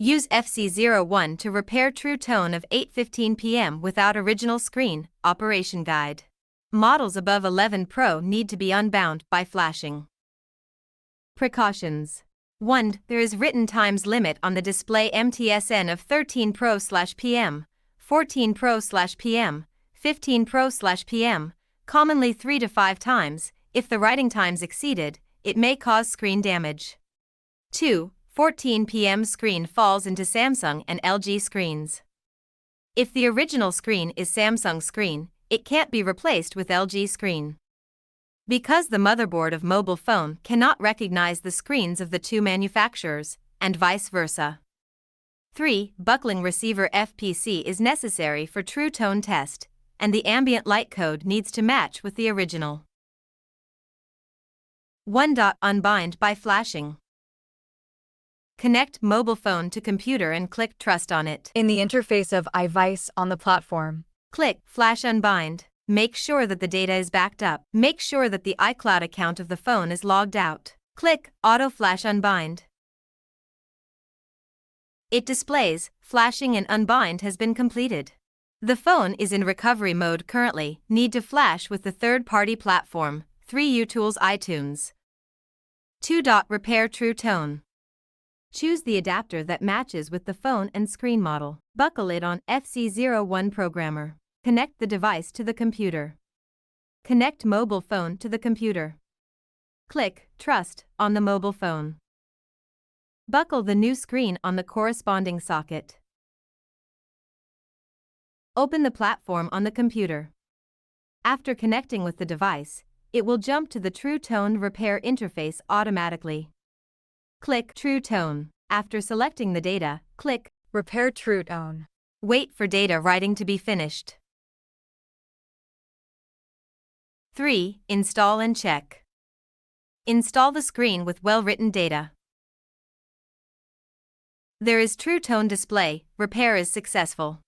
Use FC01 to repair True Tone of 8-15PM without original screen. Operation Guide. Models above 11 Pro need to be unbound by flashing. Precautions. 1. There is written times limit on the display MTSN of 13 Pro/PM, 14 Pro/PM, 15 Pro/PM, commonly 3 to 5 times. If the writing times exceeded, it may cause screen damage. 2. 14 PM screen falls into Samsung and LG screens. If the original screen is Samsung screen, it can't be replaced with LG screen. Because the motherboard of mobile phone cannot recognize the screens of the two manufacturers, and vice versa. 3. Buckling receiver FPC is necessary for True Tone test, and the ambient light code needs to match with the original. 1. Unbind by flashing. Connect mobile phone to computer and click Trust on it. In the interface of iVice on the platform, click Flash Unbind. Make sure that the data is backed up. Make sure that the iCloud account of the phone is logged out. Click Auto Flash Unbind. It displays flashing and unbind has been completed. The phone is in recovery mode currently. Need to flash with the third-party platform, 3U-Tools iTunes. 2. Repair True Tone. Choose the adapter that matches with the phone and screen model. Buckle it on FC01 programmer. Connect the device to the computer. Connect mobile phone to the computer. Click Trust on the mobile phone. Buckle the new screen on the corresponding socket. Open the platform on the computer. After connecting with the device, it will jump to the True Tone repair interface automatically. Click True Tone. After selecting the data, click Repair True Tone. Wait for data writing to be finished. 3. Install and check. Install the screen with well-written data. There is True Tone display. Repair is successful.